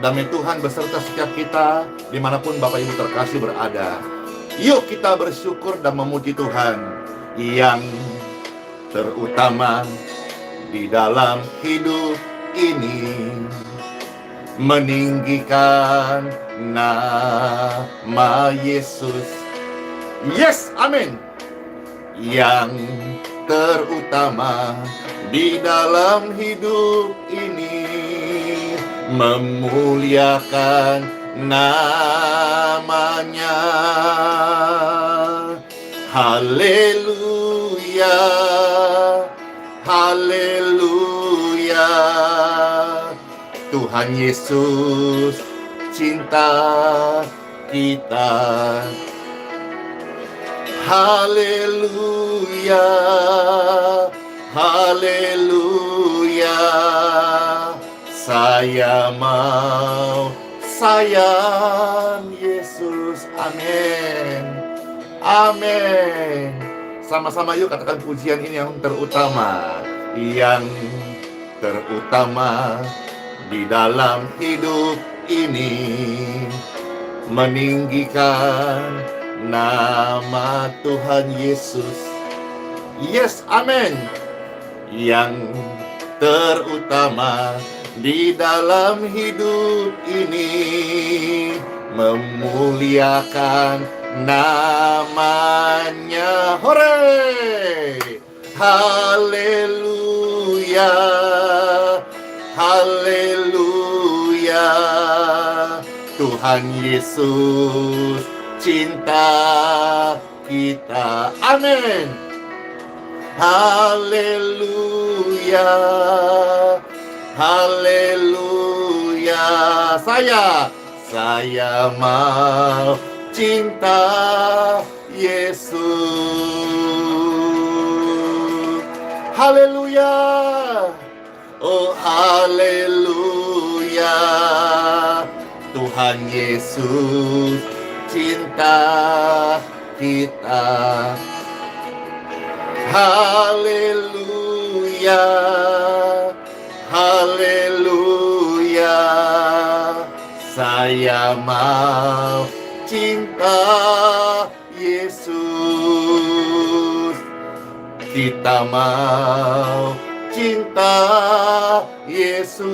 Damai Tuhan beserta setiap kita, dimanapun Bapak Ibu terkasih berada. Yuk kita bersyukur dan memuji Tuhan yang terutama di dalam hidup ini, meninggikan nama Yesus. Yes, amin. Yang terutama di dalam hidup ini, memuliakan namanya. Haleluya, haleluya. Tuhan Yesus cinta kita. Haleluya, haleluya. Saya mau sayang Yesus. Amin, amin. Sama-sama yuk katakan pujian ini yang terutama. Yang terutama di dalam hidup ini, meninggikan nama Tuhan Yesus. Yes, amin. Yang terutama di dalam hidup ini, memuliakan namanya. Hore! Haleluya, haleluya. Tuhan Yesus cinta kita. Amin. Haleluya, haleluya. Saya mau cinta Yesus. Haleluya. Oh haleluya. Tuhan Yesus cinta kita. Haleluya, haleluya. Saya mau cinta Yesus. Kita mau cinta Yesus.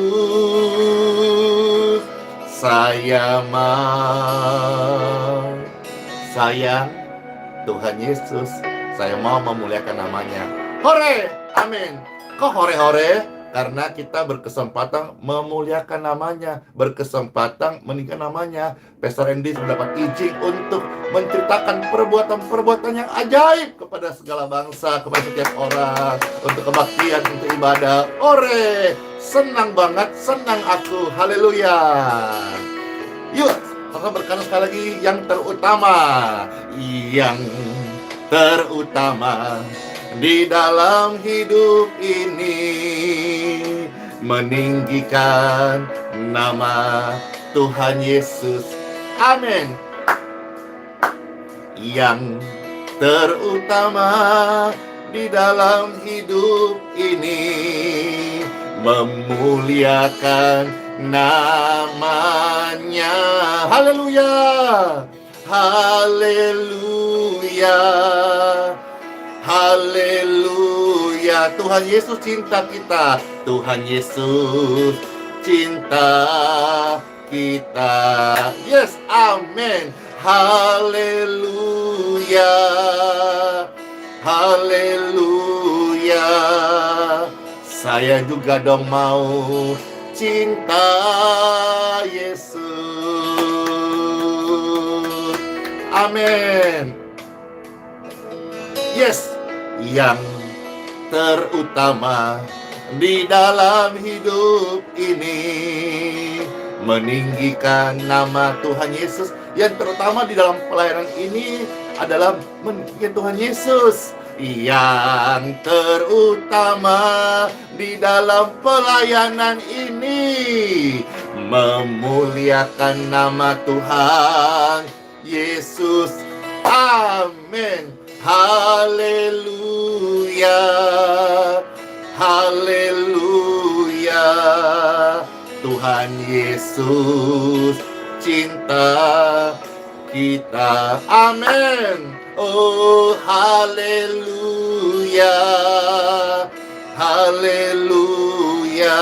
Saya mau sayang Tuhan Yesus. Saya mau memuliakan namanya. Hore, amin. Kok hore-hore? Karena kita berkesempatan memuliakan namanya, berkesempatan meninggikan namanya. Pastor Andy mendapat izin untuk menceritakan perbuatan-perbuatan yang ajaib kepada segala bangsa, kepada setiap orang, untuk kebaktian, untuk ibadah. Hore, senang banget, senang aku. Haleluya. Yuk, maka berkata sekali lagi, yang terutama, yang terutama di dalam hidup ini, meninggikan nama Tuhan Yesus. Amin. Yang terutama di dalam hidup ini, memuliakan namanya. Haleluya, haleluya, haleluya. Tuhan Yesus cinta kita. Tuhan Yesus cinta kita. Yes, amin. Haleluya, haleluya. Saya juga dong mau cinta Yesus. Amin. Yes, yang terutama di dalam hidup ini, meninggikan nama Tuhan Yesus. Yang terutama di dalam pelayanan ini adalah meninggikan Tuhan Yesus. Yang terutama di dalam pelayanan ini, memuliakan nama Tuhan Yesus. Amin. Haleluya, haleluya. Tuhan Yesus cinta kita. Amin. Oh haleluya, haleluya.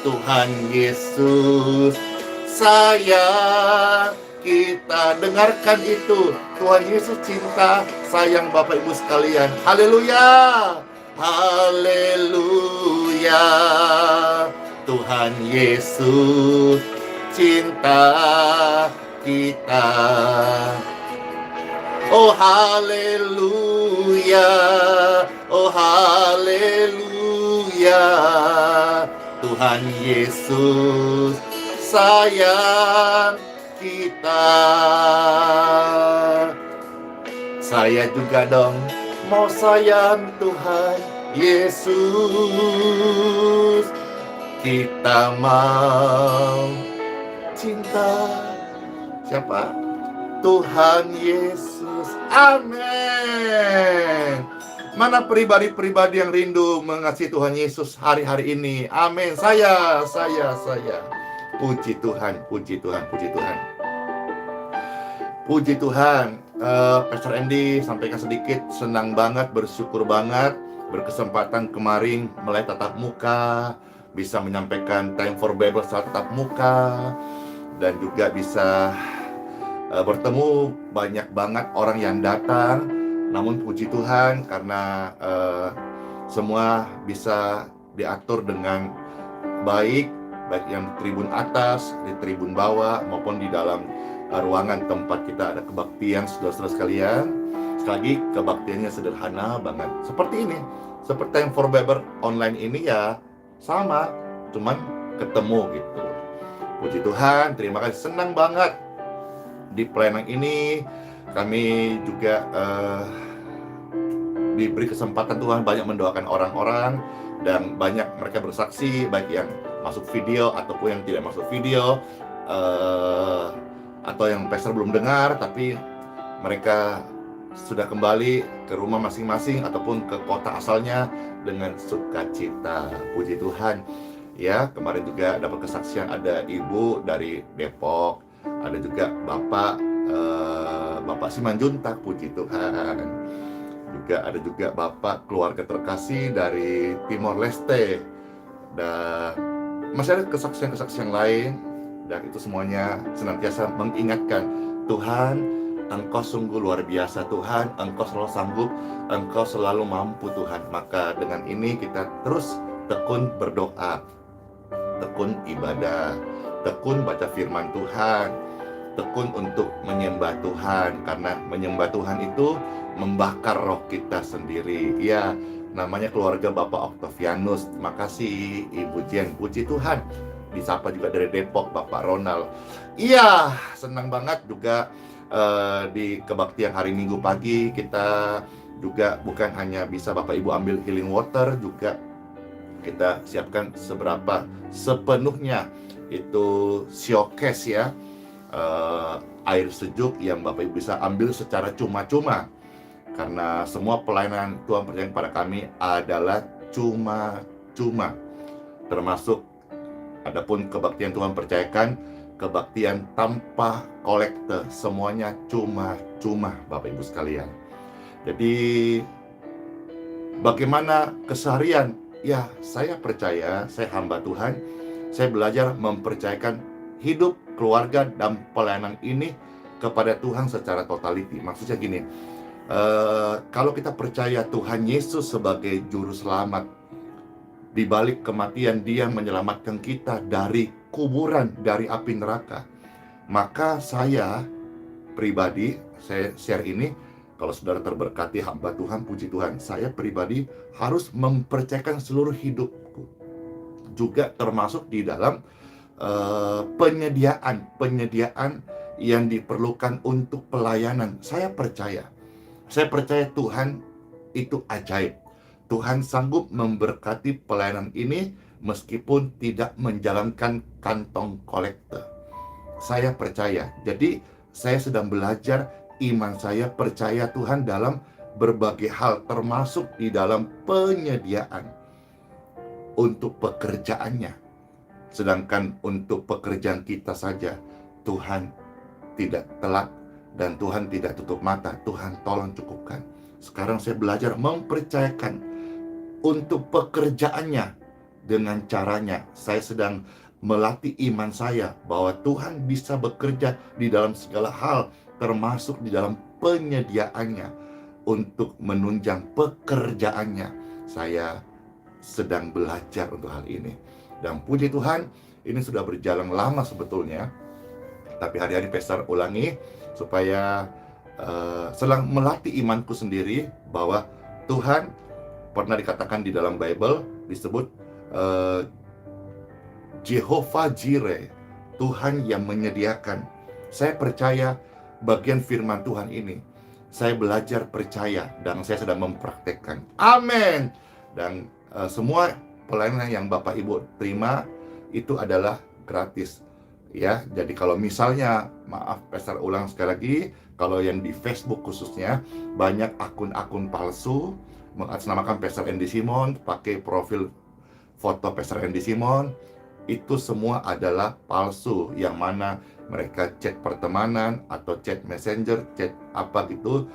Tuhan Yesus sayang kita. Dengarkan itu. Tuhan Yesus cinta, sayang Bapak Ibu sekalian. Haleluya, haleluya. Tuhan Yesus cinta kita. Oh haleluya, oh haleluya. Tuhan Yesus sayang kita. Saya juga dong mau sayang Tuhan Yesus. Kita mau cinta siapa? Tuhan Yesus. Amin. Mana pribadi-pribadi yang rindu mengasihi Tuhan Yesus hari-hari ini? Amin. Saya. Puji Tuhan, puji Tuhan, puji Tuhan. Puji Tuhan. Pastor Andy sampaikan sedikit, senang banget, bersyukur banget berkesempatan kemarin mulai tatap muka, bisa menyampaikan Time for Bible secara tatap muka, dan juga bisa bertemu banyak banget orang yang datang. Namun puji Tuhan karena semua bisa diatur dengan baik yang di tribun atas, di tribun bawah, maupun di dalam ruangan tempat kita ada kebaktian, saudara-saudara sekalian. Sekali lagi, kebaktiannya sederhana banget. Seperti ini, seperti yang for Bible online ini ya sama, cuman ketemu gitu. Puji Tuhan, terima kasih, senang banget. Di pelayanan ini kami juga diberi kesempatan Tuhan banyak mendoakan orang-orang, dan banyak mereka bersaksi, baik yang masuk video ataupun yang tidak masuk video, atau yang pastor belum dengar tapi mereka sudah kembali ke rumah masing-masing ataupun ke kota asalnya dengan sukacita. Puji Tuhan. Ya, kemarin juga dapat kesaksian, ada ibu dari Depok, ada juga Bapak Simanjuntak, puji Tuhan. Juga ada juga Bapak keluarga terkasih dari Timor Leste, dan masih ada kesaksian-kesaksian lain, dan itu semuanya senantiasa mengingatkan Tuhan, Engkau sungguh luar biasa Tuhan, Engkau selalu sanggup, Engkau selalu mampu Tuhan. Maka dengan ini kita terus tekun berdoa, tekun ibadah, tekun baca firman Tuhan, tekun untuk menyembah Tuhan, karena menyembah Tuhan itu membakar roh kita sendiri. Ya, namanya keluarga Bapak Octavianus. Terima kasih Ibu Jen, puji Tuhan. Disapa juga dari Depok Bapak Ronald. Iya, senang banget juga di kebaktian hari Minggu pagi kita juga bukan hanya bisa Bapak Ibu ambil healing water, juga kita siapkan sepenuhnya itu showcase ya, air sejuk yang Bapak Ibu bisa ambil secara cuma-cuma, karena semua pelayanan Tuhan percayakan pada kami adalah cuma-cuma, termasuk adapun kebaktian Tuhan percayakan, kebaktian tanpa kolekte, semuanya cuma-cuma Bapak Ibu sekalian. Jadi bagaimana keseharian? Ya, saya percaya, saya hamba Tuhan, saya belajar mempercayakan hidup, keluarga, dan pelayanan ini kepada Tuhan secara totality. Maksudnya gini, kalau kita percaya Tuhan Yesus sebagai juru selamat, di balik kematian Dia menyelamatkan kita dari kuburan, dari api neraka, maka saya pribadi, saya share ini, kalau saudara terberkati hamba Tuhan, puji Tuhan, saya pribadi harus mempercayakan seluruh hidupku, juga termasuk di dalam penyediaan yang diperlukan untuk pelayanan. Saya percaya Tuhan itu ajaib. Tuhan sanggup memberkati pelayanan ini meskipun tidak menjalankan kantong kolektor. Saya percaya. Jadi saya sedang belajar, iman saya percaya Tuhan dalam berbagai hal, termasuk di dalam penyediaan untuk pekerjaannya. Sedangkan untuk pekerjaan kita saja, Tuhan tidak telat dan Tuhan tidak tutup mata. Tuhan tolong cukupkan. Sekarang saya belajar mempercayakan untuk pekerjaannya dengan caranya. Saya sedang melatih iman saya bahwa Tuhan bisa bekerja di dalam segala hal, termasuk di dalam penyediaannya untuk menunjang pekerjaannya. Saya sedang belajar untuk hal ini. Dan puji Tuhan, ini sudah berjalan lama sebetulnya. Tapi hari-hari Pastor ulangi supaya sedang melatih imanku sendiri bahwa Tuhan pernah dikatakan di dalam Bible disebut Jehovah Jireh, Tuhan yang menyediakan. Saya percaya bagian firman Tuhan ini. Saya belajar percaya dan saya sedang mempraktekkan. Amin. Dan semua pelayanan yang Bapak Ibu terima itu adalah gratis. Ya, jadi kalau misalnya, maaf Pastor ulang sekali lagi, kalau yang di Facebook khususnya banyak akun-akun palsu mengatasnamakan Pastor Andy Simon, pakai profil foto Pastor Andy Simon, itu semua adalah palsu. Yang mana mereka chat pertemanan atau chat messenger, chat apa gitu,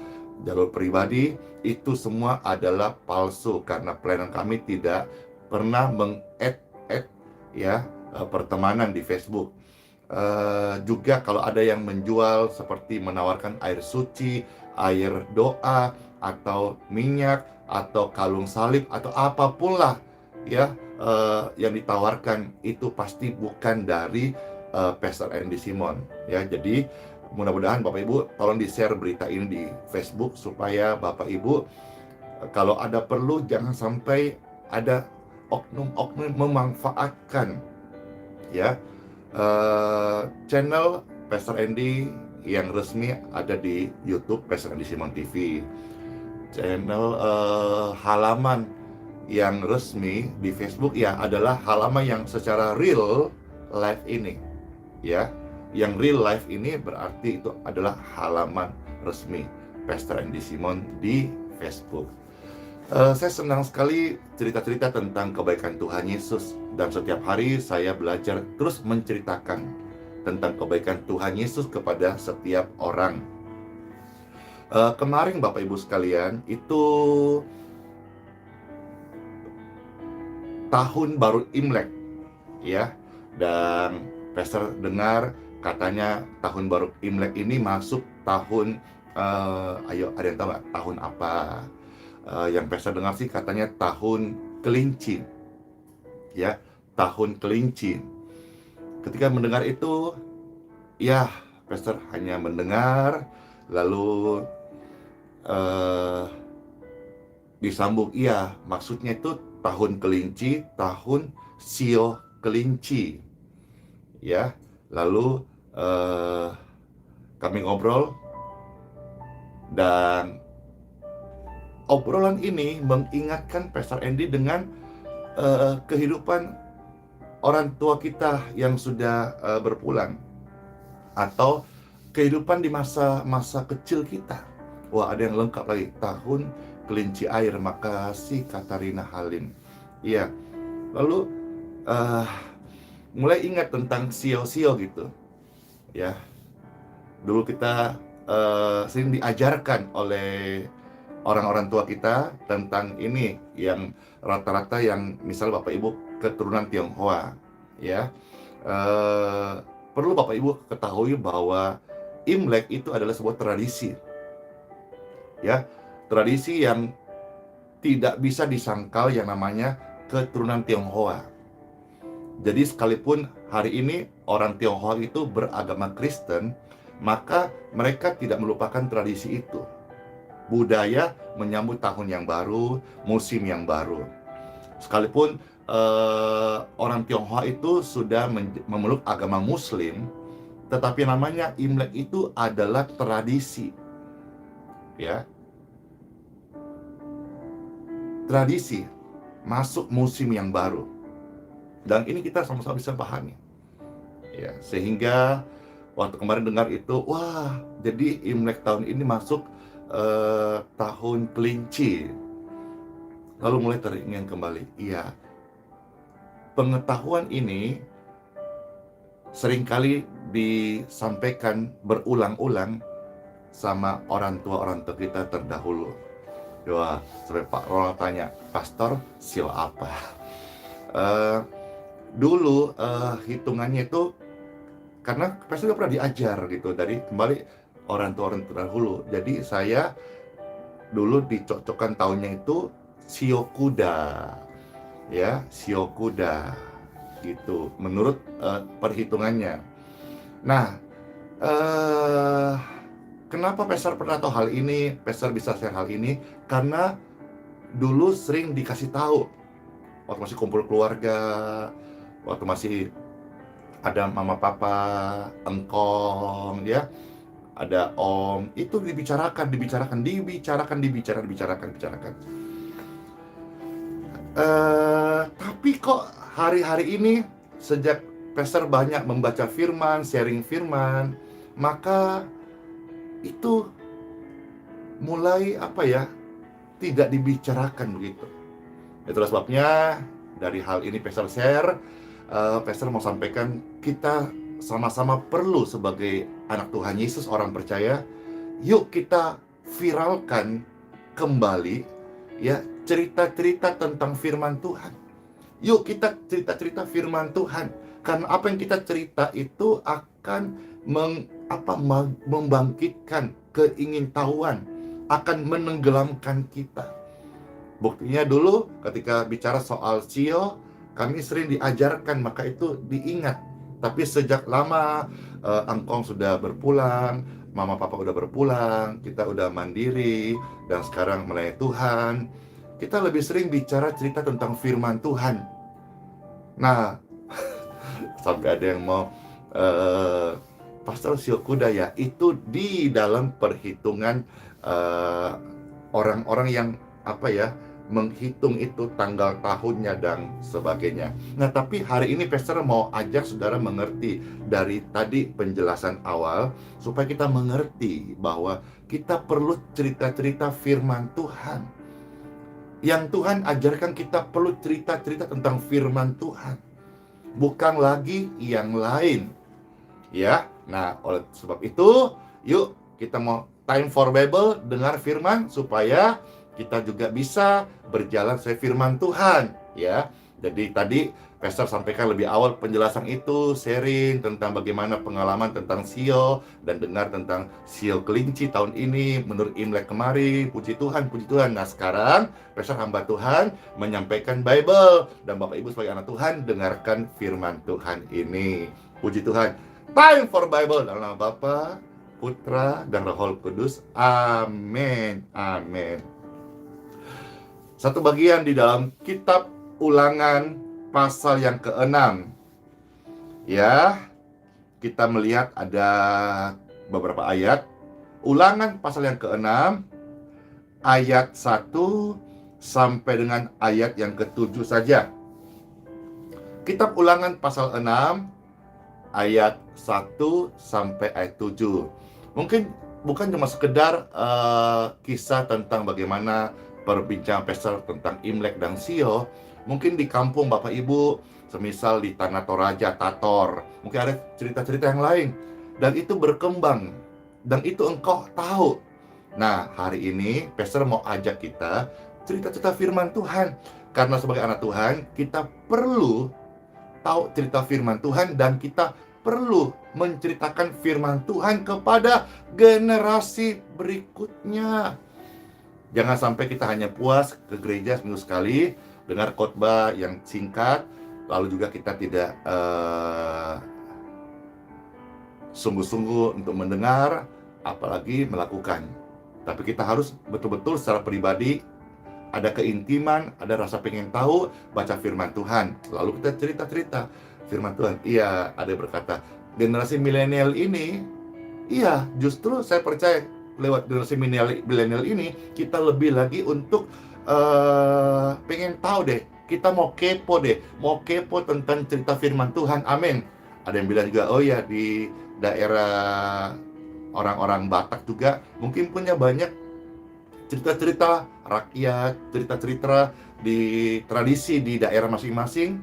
jalur pribadi, itu semua adalah palsu karena pelayanan kami tidak pernah meng-add ya pertemanan di Facebook. Juga kalau ada yang menjual seperti menawarkan air suci, air doa, atau minyak, atau kalung salib, atau apapun lah ya yang ditawarkan, itu pasti bukan dari Pastor Andy Simon ya. Jadi mudah-mudahan Bapak Ibu tolong di-share berita ini di Facebook supaya Bapak Ibu kalau ada perlu jangan sampai ada oknum-oknum memanfaatkan ya channel Pastor Andy yang resmi ada di YouTube Pastor Andy Simon TV. Channel halaman yang resmi di Facebook ya adalah halaman yang secara real life ini ya. Yang real life ini berarti itu adalah halaman resmi Pastor Andy Simon di Facebook. Saya senang sekali cerita-cerita tentang kebaikan Tuhan Yesus. Dan setiap hari saya belajar terus menceritakan tentang kebaikan Tuhan Yesus kepada setiap orang. Kemarin Bapak Ibu sekalian, itu tahun baru Imlek ya. Dan Pastor dengar katanya tahun baru Imlek ini masuk tahun ayo ada yang tahu nggak tahun apa? Yang Pastor dengar sih katanya tahun kelinci ya, tahun kelinci. Ketika mendengar itu ya Pastor hanya mendengar lalu disambung, iya maksudnya itu tahun kelinci, tahun sio kelinci ya. Lalu kami ngobrol dan obrolan ini mengingatkan Pastor Andy dengan kehidupan orang tua kita yang sudah berpulang atau kehidupan di masa kecil kita. Wah, ada yang lengkap lagi, tahun kelinci air. Makasih Katarina Halim. Iya. Lalu mulai ingat tentang sio-sio gitu. Ya. Dulu kita sering diajarkan oleh orang-orang tua kita tentang ini, yang rata-rata yang misal Bapak Ibu keturunan Tionghoa ya. Perlu Bapak Ibu ketahui bahwa Imlek itu adalah sebuah tradisi ya, tradisi yang tidak bisa disangkal yang namanya keturunan Tionghoa. Jadi sekalipun hari ini orang Tionghoa itu beragama Kristen, maka mereka tidak melupakan tradisi itu. Budaya menyambut tahun yang baru, musim yang baru. Sekalipun orang Tionghoa itu sudah memeluk agama Muslim, tetapi namanya Imlek itu adalah tradisi. Ya. Tradisi masuk musim yang baru. Dan ini kita sama-sama bisa pahami. Ya, sehingga waktu kemarin dengar itu, wah, jadi Imlek tahun ini masuk tahun kelinci. Lalu mulai teringat kembali, iya, pengetahuan ini seringkali disampaikan berulang-ulang sama orang tua kita terdahulu. Wah, sampai Pak Ronald tanya, "Pastor, seal apa?" Eh, Dulu hitungannya itu karena saya sudah pernah diajar gitu dari kembali orang tua terdahulu. Jadi saya dulu dicocokkan tahunnya itu shio kuda, ya shio kuda gitu menurut perhitungannya. Nah, eh kenapa Pastor pernah tahu hal ini? Pastor bisa share hal ini karena dulu sering dikasih tahu waktu masih kumpul keluarga, waktu masih ada mama papa, engkong, ya, ada om, itu dibicarakan. Tapi kok hari-hari ini sejak Pastor banyak membaca firman, sharing firman, maka itu mulai tidak dibicarakan begitu. Itulah sebabnya dari hal ini Pastor share, Pastor mau sampaikan kita sama-sama perlu sebagai anak Tuhan Yesus, orang percaya, yuk kita viralkan kembali ya cerita-cerita tentang firman Tuhan. Yuk kita cerita-cerita firman Tuhan, karena apa yang kita cerita itu akan membangkitkan keingintahuan, akan menenggelamkan kita. Buktinya dulu ketika bicara soal sio, kami sering diajarkan, maka itu diingat. Tapi sejak lama engkong sudah berpulang, mama papa udah berpulang, kita udah mandiri, dan sekarang melayani Tuhan, kita lebih sering bicara cerita tentang firman Tuhan. Nah, sampai ada yang mau Pastor shio kuda ya, itu di dalam perhitungan orang-orang yang menghitung itu tanggal tahunnya dan sebagainya. Nah, tapi hari ini Pastor mau ajak saudara mengerti dari tadi penjelasan awal, supaya kita mengerti bahwa kita perlu cerita-cerita firman Tuhan. Yang Tuhan ajarkan, kita perlu cerita-cerita tentang firman Tuhan, bukan lagi yang lain. Ya, nah oleh sebab itu, yuk kita mau time for Bible, dengar firman supaya kita juga bisa berjalan sesuai firman Tuhan, ya. Jadi tadi Pastor sampaikan lebih awal penjelasan itu, sharing tentang bagaimana pengalaman tentang sio, dan dengar tentang sio kelinci tahun ini menurut Imlek kemarin. Puji Tuhan, puji Tuhan. Nah, sekarang Pastor hamba Tuhan menyampaikan Bible, dan Bapak Ibu sebagai anak Tuhan dengarkan firman Tuhan ini. Puji Tuhan. Time for Bible dalam nama Bapa, Putra, dan Roh Kudus. Amin. Amin. Satu bagian di dalam kitab Ulangan pasal yang ke-6. Ya, kita melihat ada beberapa ayat. Ulangan pasal yang ke-6, ayat 1 sampai dengan ayat yang ke-7 saja. Kitab Ulangan pasal 6, ayat 1 sampai ayat 7. Mungkin bukan cuma sekedar kisah tentang bagaimana perbincangan Pastor tentang Imlek dan sio. Mungkin di kampung Bapak Ibu, semisal di Tanah Toraja, Tator, mungkin ada cerita-cerita yang lain, dan itu berkembang, dan itu engkau tahu. Nah, hari ini Pastor mau ajak kita cerita-cerita firman Tuhan, karena sebagai anak Tuhan kita perlu tahu cerita firman Tuhan, dan kita perlu menceritakan firman Tuhan kepada generasi berikutnya. Jangan sampai kita hanya puas ke gereja seminggu sekali, dengar khotbah yang singkat, lalu juga kita tidak sungguh-sungguh untuk mendengar, apalagi melakukan. Tapi kita harus betul-betul secara pribadi ada keintiman, ada rasa pengen tahu, baca firman Tuhan, lalu kita cerita-cerita firman Tuhan. Iya, ada yang berkata, generasi milenial ini, iya, justru saya percaya lewat generasi milenial ini, kita lebih lagi untuk pengen tahu deh, kita mau kepo tentang cerita firman Tuhan. Amin. Ada yang bilang juga, oh ya, di daerah orang-orang Batak juga mungkin punya banyak cerita-cerita rakyat, cerita-cerita di tradisi di daerah masing-masing.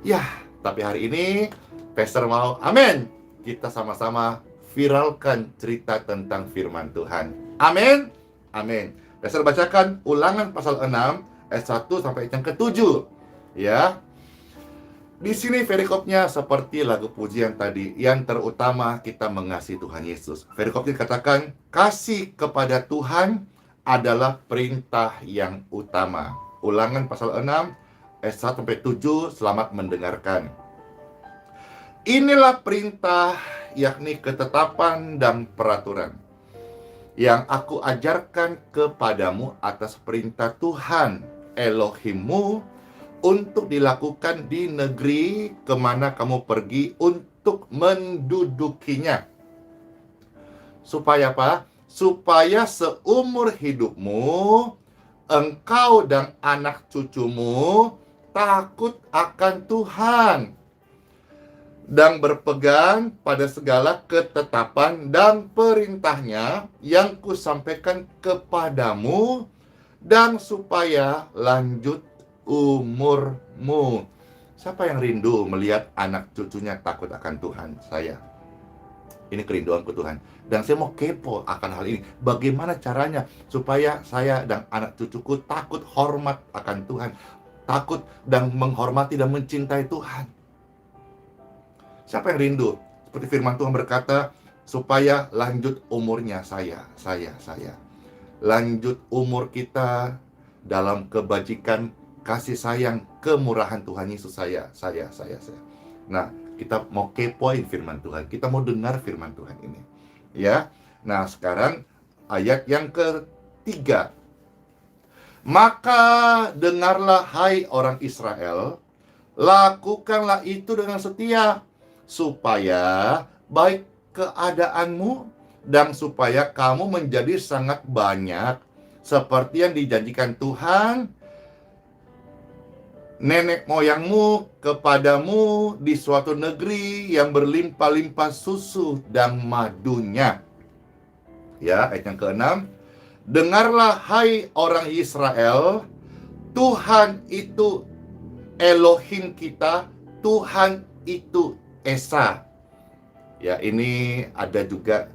Ya, Tapi hari ini, Pastor mau, amin, kita sama-sama viralkan cerita tentang firman Tuhan. Amin, amin. Pastor bacakan Ulangan pasal 6, ayat 1 sampai yang ke-7. Ya, di sini perikopnya seperti lagu pujian tadi. Yang terutama kita mengasihi Tuhan Yesus. Perikopnya katakan, kasih kepada Tuhan adalah perintah yang utama. Ulangan pasal 6, ayat 1 sampai 7, selamat mendengarkan. Inilah perintah, yakni ketetapan dan peraturan yang aku ajarkan kepadamu atas perintah Tuhan Elohimmu untuk dilakukan di negeri kemana kamu pergi untuk mendudukinya. Supaya apa? Supaya seumur hidupmu, engkau dan anak cucumu takut akan Tuhan dan berpegang pada segala ketetapan dan perintahnya yang kusampaikan kepadamu, dan supaya lanjut umurmu. Siapa yang rindu melihat anak cucunya takut akan Tuhan? Saya. Ini kerinduanku Tuhan. Dan saya mau kepo akan hal ini. Bagaimana caranya supaya saya dan anak cucuku takut hormat akan Tuhan, takut dan menghormati dan mencintai Tuhan. Siapa yang rindu? Seperti firman Tuhan berkata, supaya lanjut umurnya saya. Lanjut umur kita dalam kebajikan, kasih sayang, kemurahan Tuhan Yesus saya. Nah, kita mau kepoin firman Tuhan. Kita mau dengar firman Tuhan ini. Ya. Nah, sekarang ayat yang ketiga. Maka dengarlah hai orang Israel, lakukanlah itu dengan setia, supaya baik keadaanmu dan supaya kamu menjadi sangat banyak, seperti yang dijanjikan Tuhan nenek moyangmu kepadamu di suatu negeri yang berlimpah-limpah susu dan madunya. Ya, ayat yang ke-6. Dengarlah hai orang Israel, Tuhan itu Elohim kita, Tuhan itu Esa. Ya, ini ada juga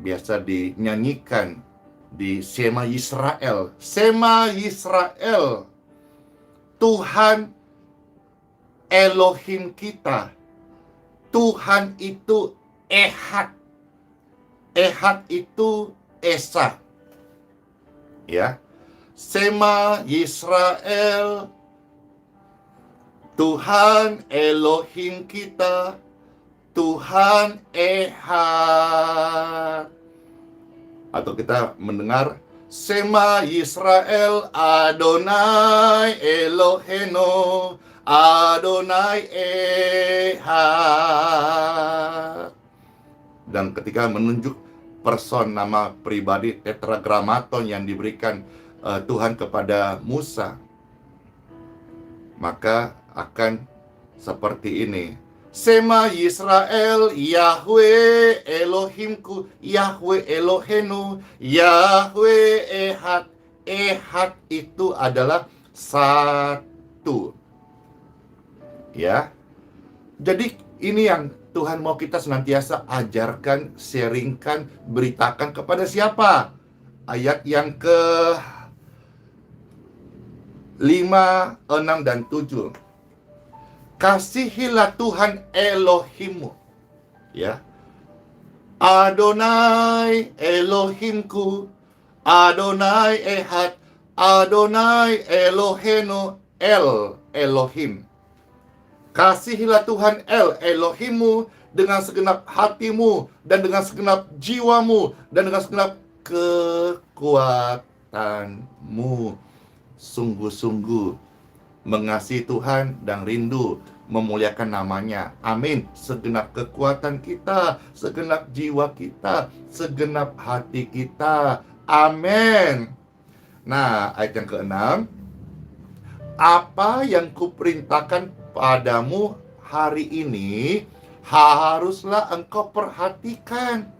biasa dinyanyikan di Shema Yisrael. Shema Yisrael, Tuhan Elohim kita, Tuhan itu Ehad. Ehad itu Esa. Ya. Shema Yisrael, Tuhan Elohim kita, Tuhan Ehad. Atau kita mendengar Shema Yisrael, Adonai Eloheno, Adonai Ehad. Dan ketika menunjuk person nama pribadi tetragramaton yang diberikan Tuhan kepada Musa, maka akan seperti ini. Shema Yisrael, Yahweh Elohimku, Yahweh Elohenu, Yahweh Ehad. Ehad itu adalah satu. Ya. Jadi ini yang Tuhan mau kita senantiasa ajarkan, sharingkan, beritakan kepada siapa? Ayat yang ke-5, 6, dan 7. Kasihilah Tuhan Elohimmu. Ya. Adonai Elohimku, Adonai Ehad, Adonai Elohenu, Elohim. Kasihilah Tuhan Elohimmu dengan segenap hatimu, dan dengan segenap jiwamu, dan dengan segenap kekuatanmu. Sungguh-sungguh mengasihi Tuhan dan rindu memuliakan namanya. Amin. Segenap kekuatan kita, segenap jiwa kita, segenap hati kita. Amin. Nah, ayat yang ke-6. Apa yang kuperintahkan padamu hari ini haruslah engkau perhatikan.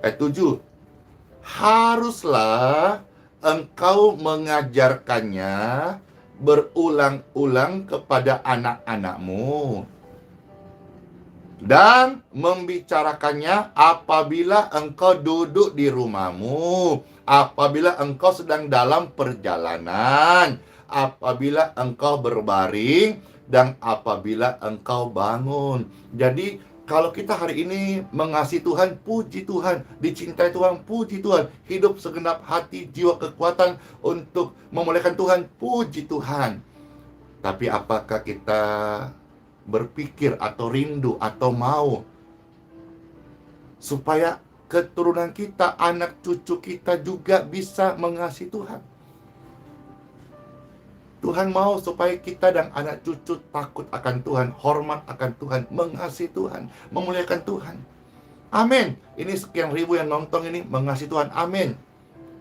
Ayat 7. Haruslah engkau mengajarkannya berulang-ulang kepada anak-anakmu dan membicarakannya apabila engkau duduk di rumahmu, apabila engkau sedang dalam perjalanan, apabila engkau berbaring, dan apabila engkau bangun. Jadi kalau kita hari ini mengasihi Tuhan, puji Tuhan. Dicintai Tuhan, puji Tuhan. Hidup segenap hati, jiwa, kekuatan untuk memuliakan Tuhan, puji Tuhan. Tapi apakah kita berpikir atau rindu atau mau supaya keturunan kita, anak cucu kita juga bisa mengasihi Tuhan? Tuhan mau supaya kita dan anak cucu takut akan Tuhan, hormat akan Tuhan, mengasihi Tuhan, memuliakan Tuhan. Amin. Ini sekian ribu yang nonton ini mengasihi Tuhan. Amin.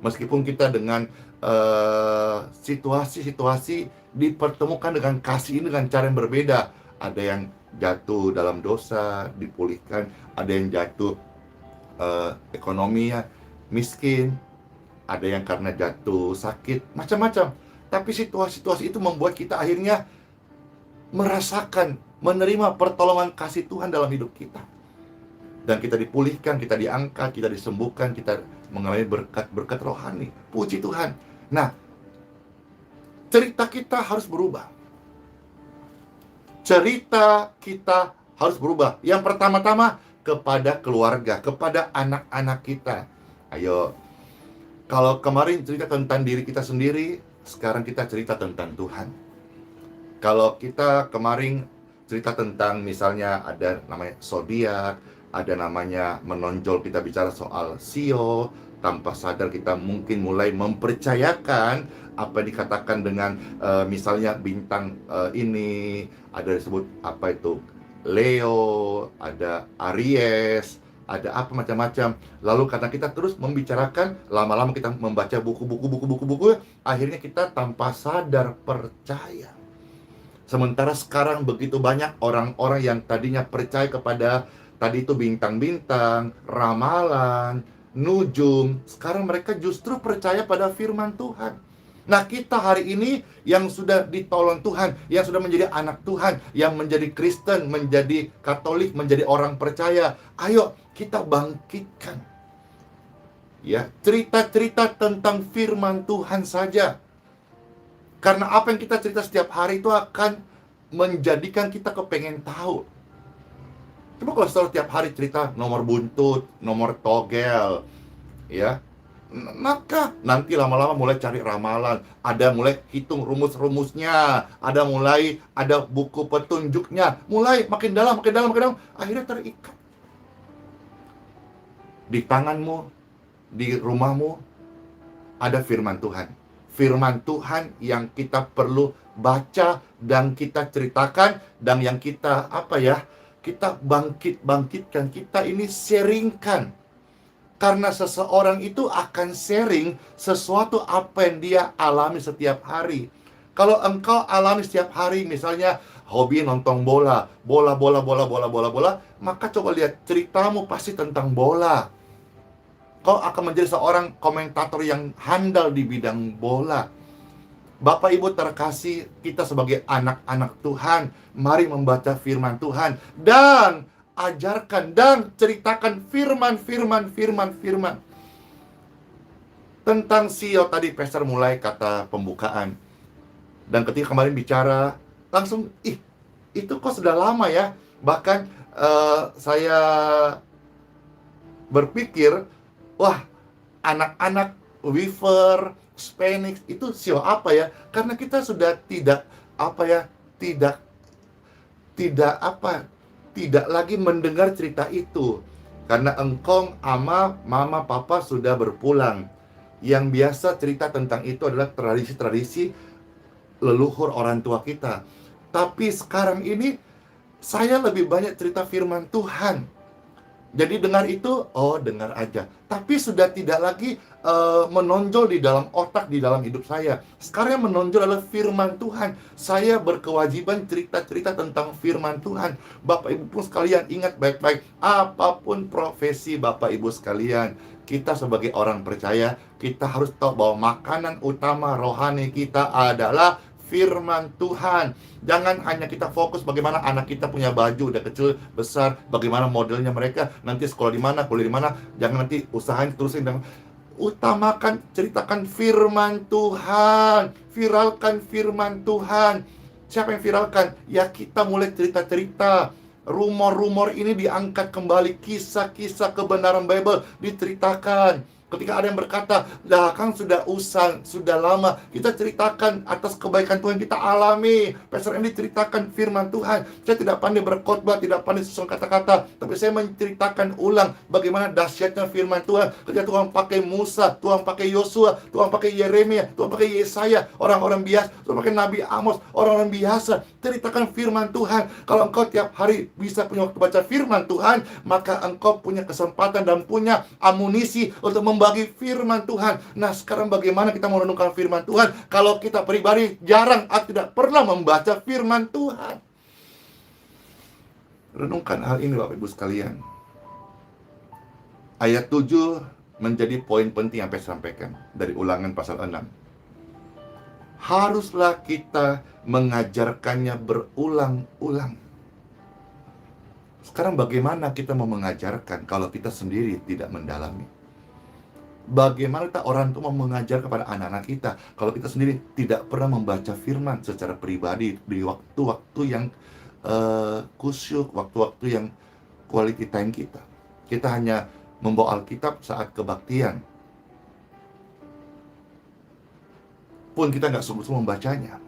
Meskipun kita dengan situasi-situasi dipertemukan dengan kasih ini dengan cara yang berbeda. Ada yang jatuh dalam dosa, dipulihkan. Ada yang jatuh ekonominya miskin. Ada yang karena jatuh sakit, macam-macam. Tapi situasi-situasi itu membuat kita akhirnya merasakan, menerima pertolongan kasih Tuhan dalam hidup kita. Dan kita dipulihkan, kita diangkat, kita disembuhkan, kita mengalami berkat-berkat rohani. Puji Tuhan. Nah, cerita kita harus berubah. Cerita kita harus berubah. Yang pertama-tama kepada keluarga, kepada anak-anak kita. Ayo, kalau kemarin cerita tentang diri kita sendiri, sekarang kita cerita tentang Tuhan. Kalau kita kemarin cerita tentang misalnya ada namanya zodiak, ada namanya menonjol, kita bicara soal sio, tanpa sadar kita mungkin mulai mempercayakan apa yang dikatakan dengan misalnya bintang ini, ada disebut apa itu Leo, ada Aries, ada apa macam-macam. Lalu karena kita terus membicarakan, lama-lama kita membaca buku-buku, akhirnya kita tanpa sadar percaya. Sementara sekarang begitu banyak orang-orang yang tadinya percaya kepada tadi itu bintang-bintang, ramalan, nujum, sekarang mereka justru percaya pada firman Tuhan. Nah, kita hari ini yang sudah ditolong Tuhan, yang sudah menjadi anak Tuhan, yang menjadi Kristen, menjadi Katolik, menjadi orang percaya, ayo kita bangkitkan ya cerita-cerita tentang firman Tuhan saja. Karena apa yang kita cerita setiap hari itu akan menjadikan kita kepengen tahu. Coba kalau selalu tiap hari cerita nomor buntut, nomor togel, ya, maka nanti lama-lama mulai cari ramalan, ada mulai hitung rumus-rumusnya, ada buku petunjuknya, mulai makin dalam, akhirnya terikat. Di tanganmu, di rumahmu, ada firman Tuhan. Firman Tuhan yang kita perlu baca dan kita ceritakan, dan yang kita kita bangkitkan, kita ini sharingkan. Karena seseorang itu akan sharing sesuatu apa yang dia alami setiap hari. Kalau engkau alami setiap hari, misalnya hobi nonton bola, maka coba lihat ceritamu pasti tentang bola. Kau akan menjadi seorang komentator yang handal di bidang bola. Bapak Ibu terkasih, kita sebagai anak-anak Tuhan, mari membaca firman Tuhan dan ajarkan dan ceritakan firman. Tentang sio tadi Pastor mulai kata pembukaan. Dan ketika kemarin bicara, langsung itu kok sudah lama ya. Bahkan saya berpikir, wah, anak-anak Weaver, Spanish itu sio apa ya? Karena kita sudah tidak lagi mendengar cerita itu. Karena engkong, ama, mama, papa sudah berpulang. Yang biasa cerita tentang itu adalah tradisi-tradisi leluhur orang tua kita. Tapi sekarang ini saya lebih banyak cerita firman Tuhan. Jadi dengar itu, dengar aja. Tapi sudah tidak lagi menonjol di dalam otak, di dalam hidup saya. Sekarang yang menonjol adalah firman Tuhan. Saya berkewajiban cerita-cerita tentang firman Tuhan. Bapak Ibu pun sekalian, ingat baik-baik. Apapun profesi Bapak Ibu sekalian, kita sebagai orang percaya, kita harus tahu bahwa makanan utama rohani kita adalah firman Tuhan. Jangan hanya kita fokus bagaimana anak kita punya baju udah kecil, besar, bagaimana modelnya mereka, nanti sekolah di mana, kuliah di mana. Jangan nanti usahain terusin dengan utamakan, ceritakan firman Tuhan. Viralkan firman Tuhan. Siapa yang viralkan? Ya kita mulai cerita-cerita. Rumor-rumor ini diangkat kembali. Kisah-kisah kebenaran Bible diceritakan. Ketika ada yang berkata, "Lah kan sudah usang, sudah lama." Kita ceritakan atas kebaikan Tuhan kita alami. Pastor Andy ceritakan firman Tuhan. Saya tidak pandai berkhotbah, tidak pandai susun kata-kata, tapi saya menceritakan ulang bagaimana dahsyatnya firman Tuhan. Ketika Tuhan pakai Musa, Tuhan pakai Yosua, Tuhan pakai Yeremia, Tuhan pakai Yesaya, orang-orang biasa, Tuhan pakai Nabi Amos, orang-orang biasa. Ceritakan firman Tuhan. Kalau engkau tiap hari bisa punya waktu baca firman Tuhan, maka engkau punya kesempatan dan punya amunisi untuk membagi firman Tuhan. Nah, sekarang bagaimana kita merenungkan firman Tuhan kalau kita pribadi jarang atau tidak pernah membaca firman Tuhan? Renungkan hal ini Bapak Ibu sekalian. Ayat 7 menjadi poin penting yang saya sampaikan dari Ulangan pasal 6. Haruslah kita mengajarkannya berulang-ulang. Sekarang bagaimana kita mau mengajarkan kalau kita sendiri tidak mendalami? Bagaimana kita orang itu mau mengajar kepada anak-anak kita kalau kita sendiri tidak pernah membaca firman secara pribadi di waktu-waktu yang kusyuk, waktu-waktu yang quality time kita. Kita hanya membawa Alkitab saat kebaktian. Pun kita nggak sungguh-sungguh membacanya.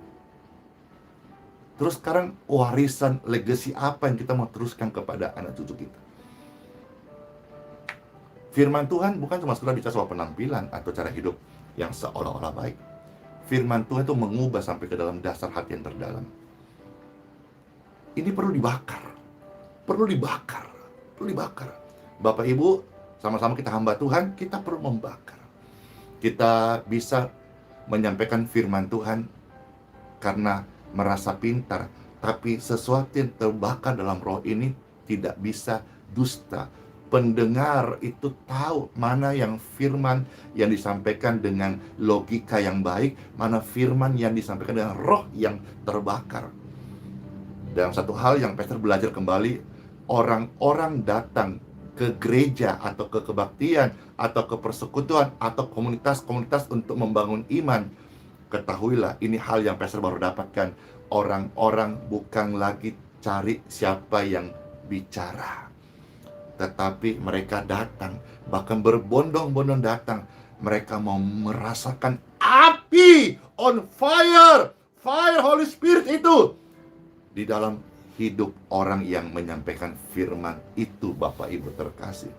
Terus sekarang warisan legacy apa yang kita mau teruskan kepada anak cucu kita? Firman Tuhan bukan cuma sekedar bicara soal penampilan atau cara hidup yang seolah-olah baik. Firman Tuhan itu mengubah sampai ke dalam dasar hati yang terdalam. Ini perlu dibakar. Perlu dibakar. Perlu dibakar. Bapak Ibu, sama-sama kita hamba Tuhan, kita perlu membakar. Kita bisa menyampaikan firman Tuhan karena merasa pintar, tapi sesuatu yang terbakar dalam roh ini tidak bisa dusta. Pendengar itu tahu mana yang firman yang disampaikan dengan logika yang baik, mana firman yang disampaikan dengan roh yang terbakar. Dan satu hal yang Pastor belajar kembali, orang-orang datang ke gereja atau ke kebaktian atau ke persekutuan atau komunitas-komunitas untuk membangun iman. Ketahuilah, ini hal yang Pastor baru dapatkan. Orang-orang bukan lagi cari siapa yang bicara, tetapi mereka datang, bahkan berbondong-bondong datang. Mereka mau merasakan api on fire, fire Holy Spirit itu di dalam hidup orang yang menyampaikan firman itu. Bapak Ibu terkasih,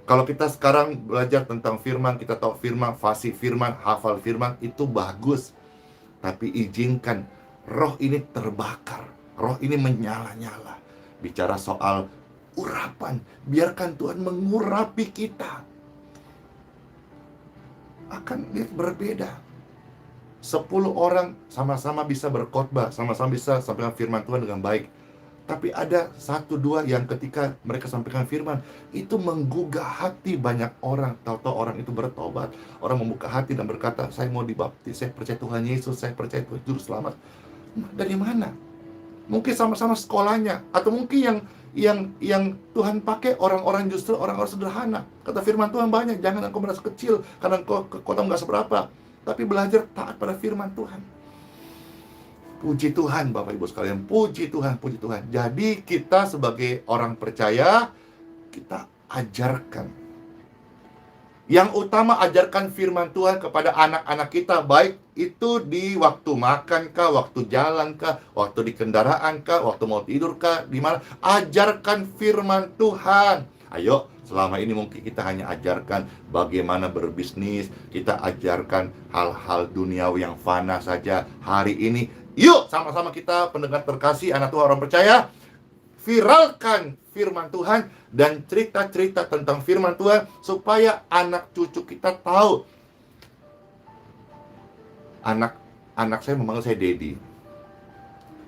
kalau kita sekarang belajar tentang firman, kita tahu firman, fasih firman, hafal firman, itu bagus. Tapi izinkan roh ini terbakar, roh ini menyala-nyala. Bicara soal urapan, biarkan Tuhan mengurapi kita. Akan lihat berbeda. 10 orang sama-sama bisa berkhotbah, sama-sama bisa sampaikan firman Tuhan dengan baik. Tapi ada 1-2 yang ketika mereka sampaikan firman, itu menggugah hati banyak orang. Tahu-tahu orang itu bertobat. Orang membuka hati dan berkata, "Saya mau dibaptis, saya percaya Tuhan Yesus, saya percaya Tuhan Juru Selamat." Dari mana? Mungkin sama-sama sekolahnya, atau mungkin yang Tuhan pakai orang-orang justru orang-orang sederhana. Kata firman Tuhan banyak, jangan engkau merasa kecil karena engkau kekuatan nggak seberapa, tapi belajar taat pada firman Tuhan. Puji Tuhan Bapak Ibu sekalian, puji Tuhan, puji Tuhan. Jadi kita sebagai orang percaya, kita ajarkan. Yang utama, ajarkan firman Tuhan kepada anak-anak kita, baik itu di waktu makan kah, waktu jalan kah, waktu di kendaraan kah, waktu mau tidur kah, di mana. Ajarkan firman Tuhan. Ayo, selama ini mungkin kita hanya ajarkan bagaimana berbisnis, kita ajarkan hal-hal duniawi yang fana saja. Hari ini, yuk sama-sama kita pendengar terkasih, anak Tuhan orang percaya, viralkan firman Tuhan dan cerita-cerita tentang firman Tuhan supaya anak cucu kita tahu. Anak saya memanggil saya Daddy.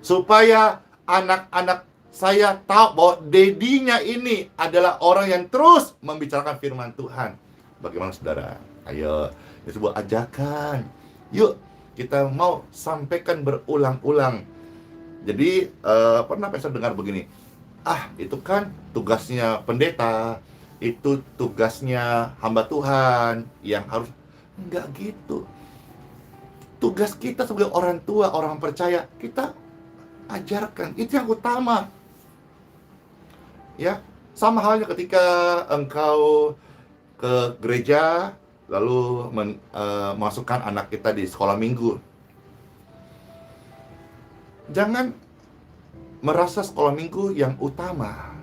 Supaya anak-anak saya tahu bahwa Daddy-nya ini adalah orang yang terus membicarakan firman Tuhan. Bagaimana saudara? Ayo, ini sebuah ajakan. Yuk, kita mau sampaikan berulang-ulang. Jadi pernah saya dengar begini, itu kan tugasnya pendeta, itu tugasnya hamba Tuhan yang harus. Enggak gitu. Tugas kita sebagai orang tua, orang percaya, kita ajarkan, itu yang utama. Ya, sama halnya ketika engkau ke gereja lalu masukkan anak kita di sekolah minggu. Jangan merasa sekolah minggu yang utama.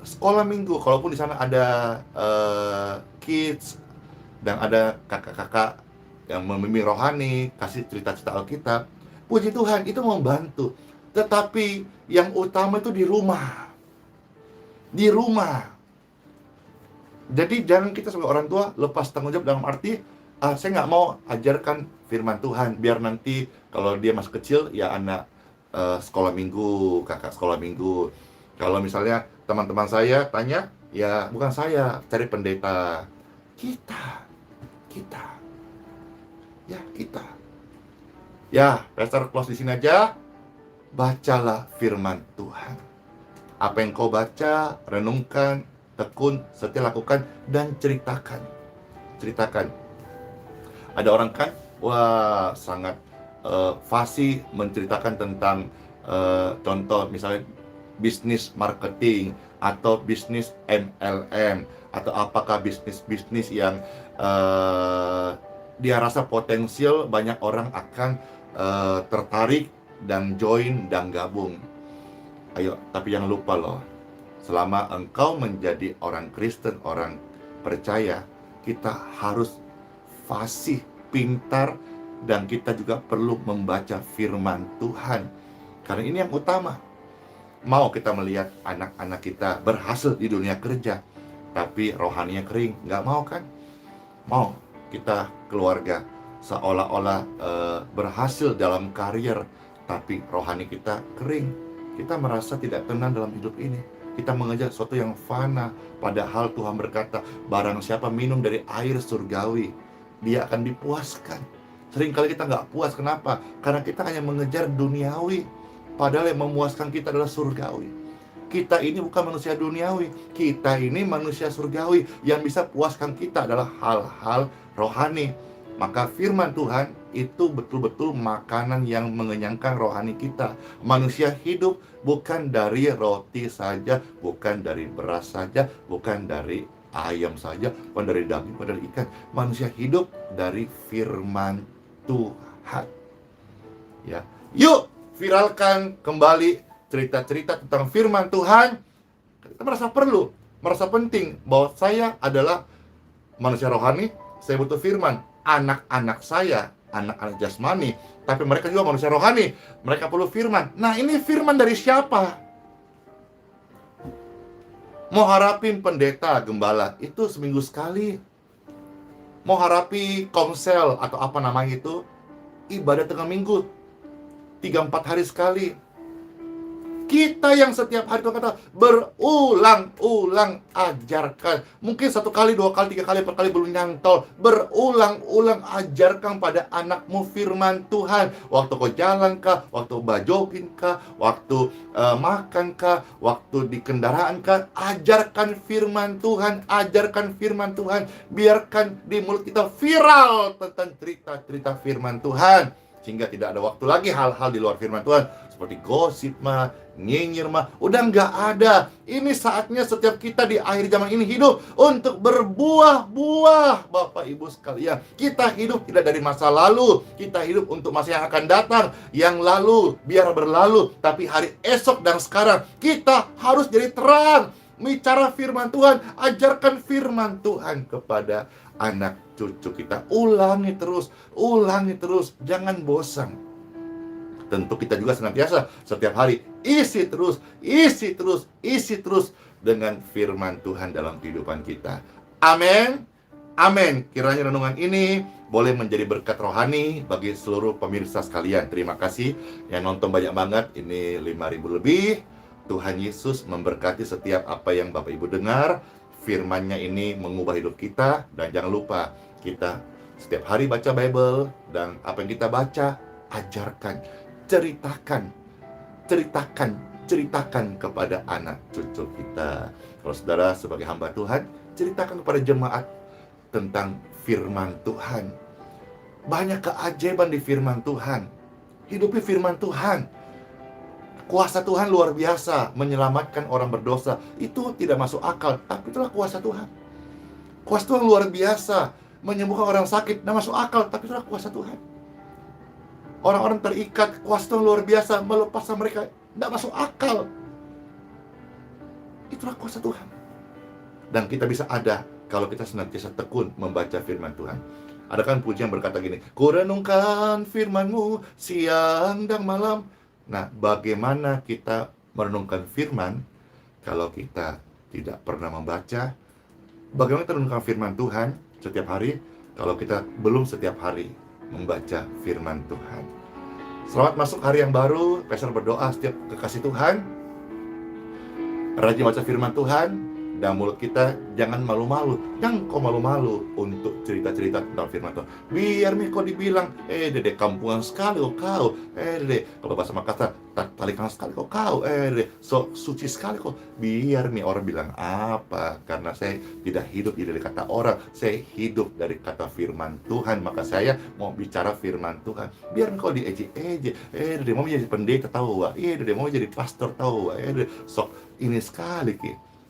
Sekolah minggu, kalaupun di sana ada kids dan ada kakak-kakak yang membimbing rohani, kasih cerita-cerita Alkitab, puji Tuhan, itu membantu. Tetapi yang utama itu di rumah. Di rumah. Jadi jangan kita sebagai orang tua lepas tanggung jawab dalam arti, saya nggak mau ajarkan firman Tuhan, biar nanti kalau dia masih kecil, ya anak sekolah minggu, kakak sekolah minggu. Kalau misalnya teman-teman saya tanya, ya bukan saya, cari pendeta. Kita. Ya, Pastor close di sini aja. Bacalah firman Tuhan. Apa yang kau baca, renungkan, tekun, setia lakukan, dan ceritakan. Ada orang kan, wah sangat fasih menceritakan tentang contoh misalnya bisnis marketing atau bisnis MLM atau apakah bisnis yang dia rasa potensial banyak orang akan tertarik dan join dan gabung. Ayo, tapi jangan lupa loh, selama engkau menjadi orang Kristen, orang percaya, kita harus fasih, pintar, dan kita juga perlu membaca firman Tuhan. Karena ini yang utama. Mau kita melihat anak-anak kita berhasil di dunia kerja, tapi rohaninya kering, nggak mau kan? Mau kita keluarga seolah-olah berhasil dalam karir, tapi rohani kita kering. Kita merasa tidak tenang dalam hidup ini. Kita mengejar sesuatu yang fana, padahal Tuhan berkata, barang siapa minum dari air surgawi, dia akan dipuaskan. Seringkali kita nggak puas, kenapa? Karena kita hanya mengejar duniawi, padahal yang memuaskan kita adalah surgawi. Kita ini bukan manusia duniawi, kita ini manusia surgawi. Yang bisa puaskan kita adalah hal-hal rohani. Maka firman Tuhan itu betul-betul makanan yang mengenyangkan rohani kita. Manusia hidup bukan dari roti saja, bukan dari beras saja, bukan dari ayam saja, bukan dari daging, bukan dari ikan. Manusia hidup dari firman Tuhan. Ya, yuk viralkan kembali cerita-cerita tentang firman Tuhan. Kita merasa perlu, merasa penting bahwa saya adalah manusia rohani, saya butuh firman. Anak-anak saya, anak-anak jasmani, tapi mereka juga manusia rohani, mereka perlu firman. Nah, ini firman dari siapa? Mau harapin pendeta, gembala, itu seminggu sekali. Mau harapi komsel atau apa namanya itu, ibadah tengah minggu 3-4 hari sekali. Kita yang setiap hari Tuhan kata berulang-ulang ajarkan. Mungkin 1 kali, 2 kali, 3 kali, 4 kali belum nyantol. Berulang-ulang ajarkan pada anakmu firman Tuhan. Waktu kau jalan kah, waktu bajogin kah, waktu makan kah, waktu di kendaraan kah, ajarkan firman Tuhan. Ajarkan firman Tuhan. Biarkan di mulut kita viral tentang cerita-cerita firman Tuhan, sehingga tidak ada waktu lagi hal-hal di luar firman Tuhan seperti gosip mah, nyinyir mah, udah nggak ada. Ini saatnya setiap kita di akhir zaman ini hidup untuk berbuah-buah, Bapak Ibu sekalian. Kita hidup tidak dari masa lalu, kita hidup untuk masa yang akan datang. Yang lalu biar berlalu, tapi hari esok dan sekarang kita harus jadi terang. Bicara firman Tuhan, ajarkan firman Tuhan kepada anak cucu kita. Ulangi terus, jangan bosan. Tentu kita juga senantiasa setiap hari isi terus dengan firman Tuhan dalam kehidupan kita. Amin. Amin. Kiranya renungan ini boleh menjadi berkat rohani bagi seluruh pemirsa sekalian. Terima kasih yang nonton banyak banget. Ini 5.000 lebih. Tuhan Yesus memberkati setiap apa yang Bapak Ibu dengar. Firman-Nya ini mengubah hidup kita. Dan jangan lupa, kita Setiap hari baca Bible, dan apa yang kita baca, ajarkan, ceritakan, ceritakan kepada anak cucu kita. Kalau saudara sebagai hamba Tuhan, ceritakan kepada jemaat tentang firman Tuhan. Banyak keajaiban di firman Tuhan. Hidupi firman Tuhan. Kuasa Tuhan luar biasa menyelamatkan orang berdosa. Itu tidak masuk akal, tapi itulah kuasa Tuhan. Kuasa Tuhan luar biasa menyembuhkan orang sakit, tidak masuk akal, tapi itulah kuasa Tuhan. Orang-orang terikat, kuasa Tuhan luar biasa melepaskan mereka, tidak masuk akal. Itulah kuasa Tuhan. Dan kita bisa ada kalau kita senantiasa tekun membaca firman Tuhan. Ada kan pujian berkata gini, ku renungkan firman-Mu siang dan malam. Nah, bagaimana kita merenungkan firman kalau kita tidak pernah membaca? Bagaimana kita merenungkan firman Tuhan setiap hari kalau kita belum setiap hari membaca firman Tuhan? Selamat masuk hari yang baru. Pastor berdoa setiap kekasih Tuhan rajin baca firman Tuhan, dan mulut kita jangan malu-malu. Jangan kau malu-malu untuk cerita-cerita tentang firman Tuhan. Biar kau dibilang, dede kampungan sekali kau, dede kalau bahasa Makassar, talikan sekali kau, dede so suci sekali kau. Biar orang bilang apa? Karena saya tidak hidup dari kata orang, saya hidup dari kata firman Tuhan. Maka saya mau bicara firman Tuhan. Biar kau diejek-ejek, dede mau jadi pendeta tahu, dede mau jadi pastor tahu, dede sok ini sekali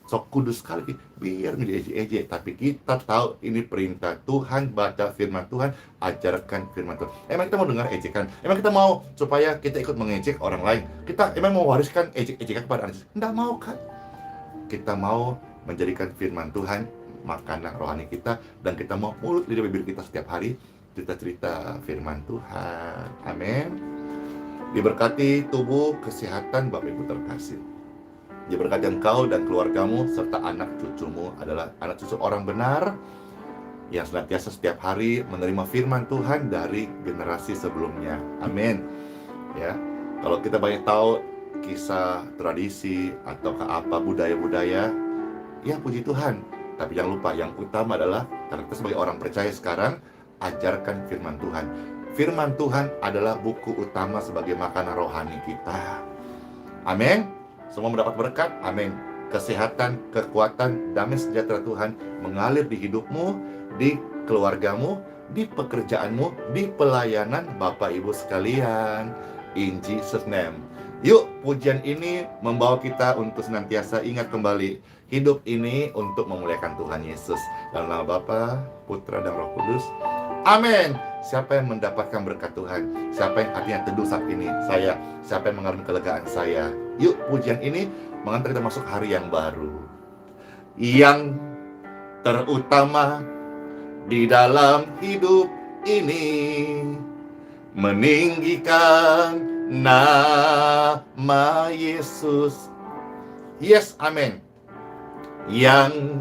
sok kudus sekali, biar diejek-ejek. Tapi kita tahu ini perintah Tuhan, baca firman Tuhan, ajarkan firman Tuhan. Emang kita mau dengar ejekan? Emang kita mau supaya kita ikut mengejek orang lain? Kita emang mau wariskan ejek-ejekan kepada anak? Enggak mau kan? Kita mau menjadikan firman Tuhan makanan rohani kita, dan kita mau mulut lidah bibir kita setiap hari cerita-cerita firman Tuhan. Amin. Diberkati tubuh, kesehatan Bapak Ibu terkasih. Diberkati engkau dan keluargamu serta anak cucumu adalah anak cucu orang benar yang senantiasa setiap hari menerima firman Tuhan dari generasi sebelumnya. Amin. Ya, kalau kita banyak tahu kisah, tradisi atau apa budaya-budaya, ya puji Tuhan. Tapi jangan lupa, yang utama adalah karena kita sebagai orang percaya sekarang, ajarkan firman Tuhan. Firman Tuhan adalah buku utama sebagai makanan rohani kita. Amin. Semua mendapat berkat, amin. Kesehatan, kekuatan, damai sejahtera Tuhan mengalir di hidupmu, di keluargamu, di pekerjaanmu, di pelayanan Bapak Ibu sekalian. In Jesus' name. Yuk, pujian ini membawa kita untuk senantiasa ingat kembali, hidup ini untuk memuliakan Tuhan Yesus. Dalam nama Bapa, Putra, dan Roh Kudus. Amin. Siapa yang mendapatkan berkat Tuhan? Siapa yang hatinya teduh saat ini? Saya. Siapa yang mengalami kelegaan? Saya. Yuk, pujian ini mengantar kita masuk hari yang baru. Yang terutama di dalam hidup ini, meninggikan nama Yesus. Yes, amin. Yang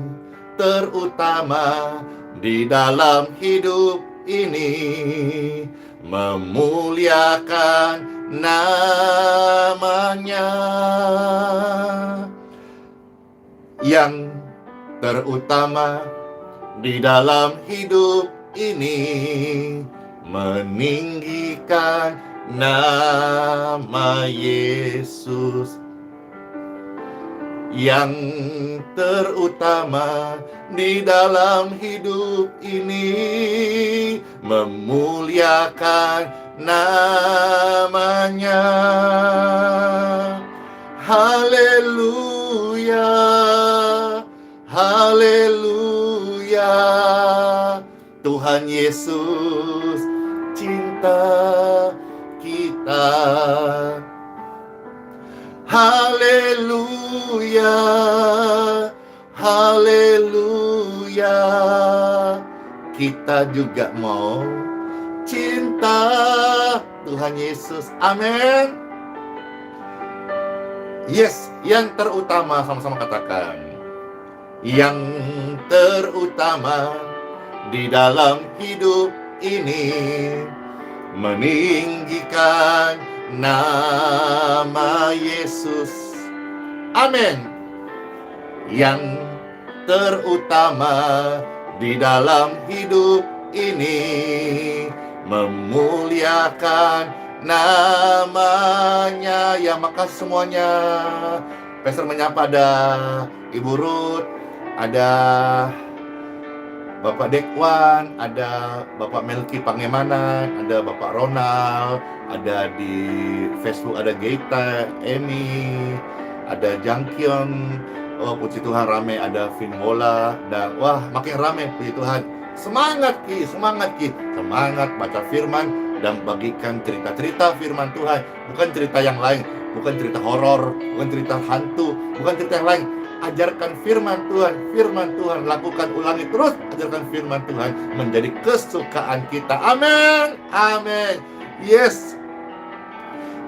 terutama di dalam hidup ini, memuliakan namanya. Yang terutama di dalam hidup ini, meninggikan nama Yesus. Yang terutama di dalam hidup ini, memuliakan namanya. Haleluya, haleluya. Tuhan Yesus cinta kita. Haleluya, haleluya. Kita juga mau cinta Tuhan Yesus. Amin. Yes, yang terutama, sama-sama katakan. Yang terutama di dalam hidup ini, meninggikan nama Yesus. Amin. Yang terutama di dalam hidup ini memuliakan namanya. Ya, makasih semuanya. Pastor menyapa, ada Ibu Ruth, ada Bapak Dekwan, ada Bapak Melki Pangemanan, ada Bapak Ronald, ada di Facebook ada Geita, Emi, ada Jangkion. Oh, puji Tuhan rame, ada Finwola, dan wah makin rame, puji Tuhan. Semangat Ki, semangat Ki, semangat baca firman dan bagikan cerita-cerita firman Tuhan, bukan cerita yang lain, bukan cerita horor, bukan cerita hantu, bukan cerita yang lain. Ajarkan firman Tuhan, lakukan, ulangi terus, ajarkan firman Tuhan menjadi kesukaan kita. Amin, amin. Yes.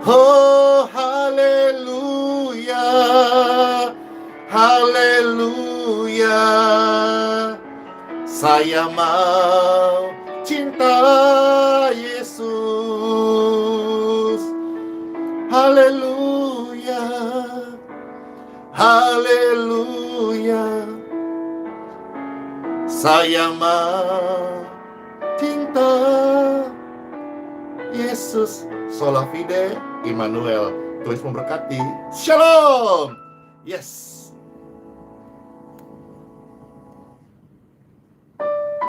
Oh, haleluya, haleluya. Saya mau cinta Yesus. Haleluya, haleluya. Saya mau cinta Yesus. Sola fide, Immanuel. Tuhan memberkati. Shalom. Yes.